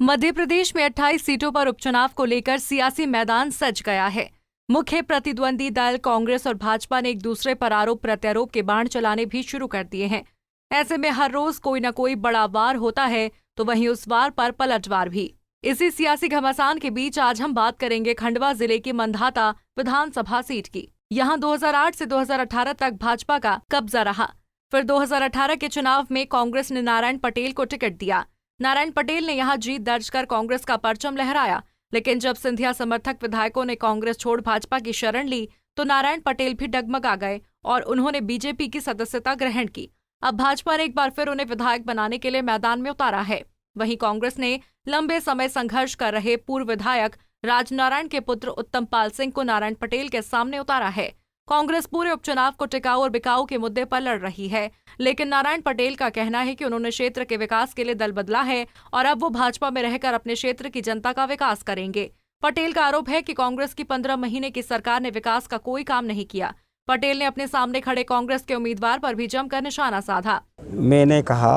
मध्य प्रदेश में 28 सीटों पर उपचुनाव को लेकर सियासी मैदान सज गया है। मुख्य प्रतिद्वंदी दल कांग्रेस और भाजपा ने एक दूसरे पर आरोप प्रत्यारोप के बाण चलाने भी शुरू कर दिए हैं। ऐसे में हर रोज कोई न कोई बड़ा वार होता है, तो वहीं उस वार पर पलटवार भी। इसी सियासी घमासान के बीच आज हम बात करेंगे खंडवा जिले की मंधाता विधानसभा सीट की। यहाँ 2008 से 2018 तक भाजपा का कब्जा रहा। फिर 2018 के चुनाव में कांग्रेस ने नारायण पटेल को टिकट दिया। नारायण पटेल ने यहां जीत दर्ज कर कांग्रेस का परचम लहराया, लेकिन जब सिंधिया समर्थक विधायकों ने कांग्रेस छोड़ भाजपा की शरण ली, तो नारायण पटेल भी डगमगा गए और उन्होंने बीजेपी की सदस्यता ग्रहण की। अब भाजपा ने एक बार फिर उन्हें विधायक बनाने के लिए मैदान में उतारा है। वहीं कांग्रेस ने लंबे समय संघर्ष कर रहे पूर्व विधायक राजनारायण के पुत्र उत्तम पाल सिंह को नारायण पटेल के सामने उतारा है। कांग्रेस पूरे उपचुनाव को टिकाऊ और बिकाऊ के मुद्दे पर लड़ रही है, लेकिन नारायण पटेल का कहना है कि उन्होंने क्षेत्र के विकास के लिए दल बदला है और अब वो भाजपा में रहकर अपने क्षेत्र की जनता का विकास करेंगे। पटेल का आरोप है कि कांग्रेस की 15 महीने की सरकार ने विकास का कोई काम नहीं किया। पटेल ने अपने सामने खड़े कांग्रेस के उम्मीदवार पर भी जमकर निशाना साधा। मैंने कहा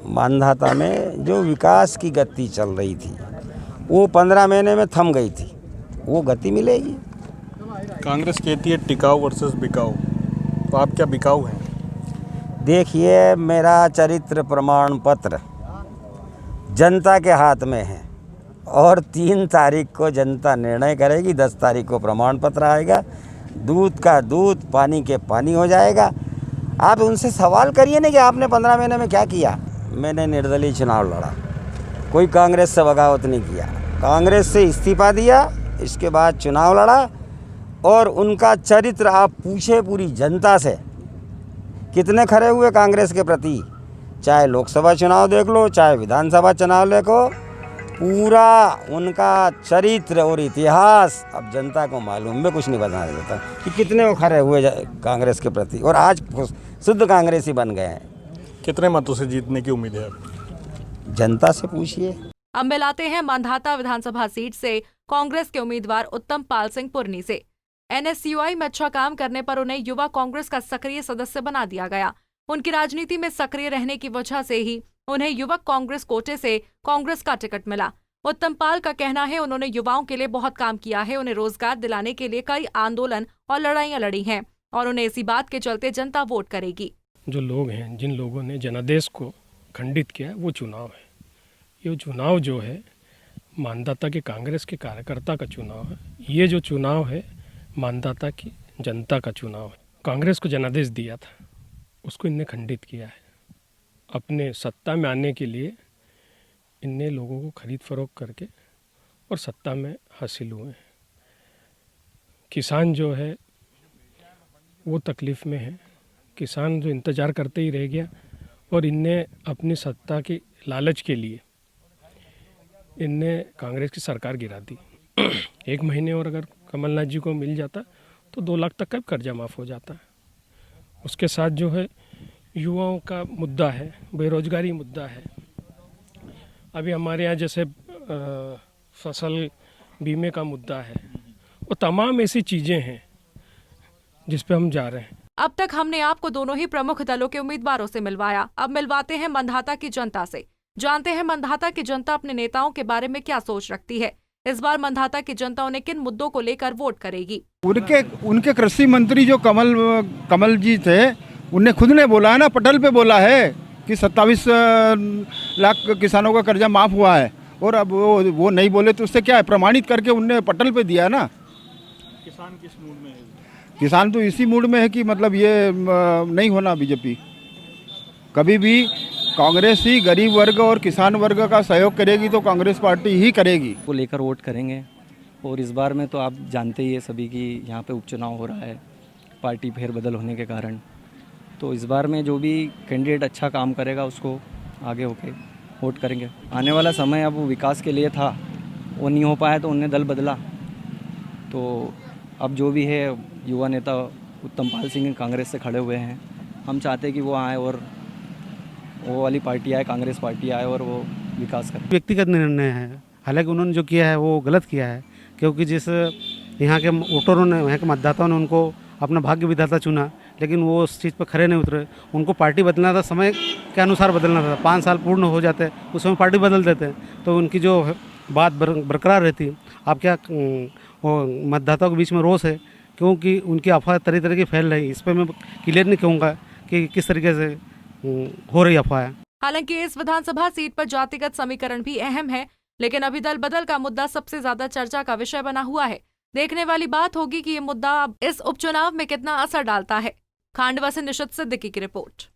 मानधाता में जो विकास की गति चल रही थी वो 15 महीने में थम गई थी, वो गति मिलेगी। कांग्रेस कहती है टिकाऊ वर्सेस बिकाऊ, तो आप क्या बिकाऊ हैं? देखिए, मेरा चरित्र प्रमाण पत्र जनता के हाथ में है और 3 तारीख को जनता निर्णय करेगी। 10 तारीख को प्रमाण पत्र आएगा। दूध का दूध, पानी के पानी हो जाएगा। आप उनसे सवाल करिए ना कि आपने 15 महीने में क्या किया। मैंने निर्दलीय चुनाव लड़ा, कोई कांग्रेस से बगावत नहीं किया। कांग्रेस से इस्तीफा दिया, इसके बाद चुनाव लड़ा और उनका चरित्र आप पूछे पूरी जनता से, कितने खरे हुए कांग्रेस के प्रति। चाहे लोकसभा चुनाव देख लो, चाहे विधानसभा चुनाव देखो, पूरा उनका चरित्र और इतिहास अब जनता को मालूम। मैं कुछ नहीं बता देता कि कितने वो खरे हुए कांग्रेस के प्रति और आज शुद्ध कांग्रेसी बन गए हैं। कितने मतों से जीतने की उम्मीद है? जनता से पूछिए। अब मिलाते हैं मंधाता विधानसभा सीट से कांग्रेस के उम्मीदवार उत्तम पाल सिंह पुरनी से। NSUI में अच्छा काम करने पर उन्हें युवा कांग्रेस का सक्रिय सदस्य बना दिया गया। उनकी राजनीति में सक्रिय रहने की वजह से ही उन्हें युवक कांग्रेस कोटे से कांग्रेस का टिकट मिला। उत्तम पाल का कहना है उन्होंने युवाओं के लिए बहुत काम किया है। उन्हें रोजगार दिलाने के लिए कई आंदोलन और लड़ाइयां लड़ी हैं और उन्हें इसी बात के चलते जनता वोट करेगी। जो लोग हैं, जिन लोगों ने जनादेश को खंडित किया, वो चुनाव है। ये चुनाव जो है मानधाता के कांग्रेस के कार्यकर्ता का चुनाव है। ये जो चुनाव है मानधाता की जनता का चुनाव है। कांग्रेस को जनादेश दिया था, उसको इनने खंडित किया है। अपने सत्ता में आने के लिए इनने लोगों को खरीद फरोख्त करके और सत्ता में हासिल हुए हैं। किसान जो है वो तकलीफ़ में है। किसान जो इंतज़ार करते ही रह गया और इनने अपनी सत्ता की लालच के लिए इनने कांग्रेस की सरकार गिरा दी। 1 महीने और अगर कमलनाथ जी को मिल जाता तो 2 लाख तक का कर्जा माफ़ हो जाता है। उसके साथ जो है युवाओं का मुद्दा है, बेरोजगारी मुद्दा है। अभी हमारे यहाँ जैसे फसल बीमे का मुद्दा है, वो तमाम ऐसी चीज़ें हैं जिस पे हम जा रहे हैं। अब तक हमने आपको दोनों ही प्रमुख दलों के उम्मीदवारों से मिलवाया। अब मिलवाते हैं मंधाता की जनता से। जानते हैं मंधाता की जनता अपने नेताओं के बारे में क्या सोच रखती है। इस बार मंधाता की जनता उन्हें किन मुद्दों को लेकर वोट करेगी। उनके कृषि मंत्री जो कमल जी थे, उनने खुद ने बोला है ना, पटल पे बोला है कि 27 लाख किसानों का कर्जा माफ हुआ है। और अब वो नहीं बोले तो उससे क्या है, प्रमाणित करके उनने पटल पे दिया ना। किसान किस मूड में है? किसान तो इसी मूड में है कि मतलब ये नहीं होना बीजेपी। कभी भी कांग्रेस ही गरीब वर्ग और किसान वर्ग का सहयोग करेगी तो कांग्रेस पार्टी ही करेगी। को लेकर वोट करेंगे। और इस बार में तो आप जानते ही है सभी कि यहाँ पे उपचुनाव हो रहा है, पार्टी फेरबदल होने के कारण। तो इस बार में जो भी कैंडिडेट अच्छा काम करेगा उसको आगे होके वोट करेंगे। आने वाला समय अब विकास के लिए था, वो नहीं हो पाया तो उनने दल बदला। तो अब जो भी है युवा नेता उत्तम पाल सिंह कांग्रेस से खड़े हुए हैं। हम चाहते हैं कि वो आए और वो वाली पार्टी आए, कांग्रेस पार्टी आए और वो विकास करे। व्यक्तिगत निर्णय है, हालांकि उन्होंने जो किया है वो गलत किया है, क्योंकि जिस यहाँ के वोटरों ने, यहाँ के मतदाताओं ने उनको अपना भाग्य विधाता चुना, लेकिन वो उस चीज़ पर खड़े नहीं उतरे। उनको पार्टी बदलना था, समय के अनुसार बदलना था। 5 साल पूर्ण हो जाते उस समय पार्टी बदल देते, तो उनकी जो बात बरकरार रहती। अब क्या वो मतदाताओं के बीच में रोष है, क्योंकि उनकी अफवाह तरह तरह की फैल रही। इस पर मैं क्लियर नहीं कहूँगा कि किस तरीके से हो रही अफवाह है। हालांकि इस विधानसभा सीट पर जातिगत समीकरण भी अहम है, लेकिन अभी दल बदल का मुद्दा सबसे ज्यादा चर्चा का विषय बना हुआ है। देखने वाली बात होगी कि ये मुद्दा अब इस उपचुनाव में कितना असर डालता है। खांडवा से निशित सिद्दीकी की रिपोर्ट।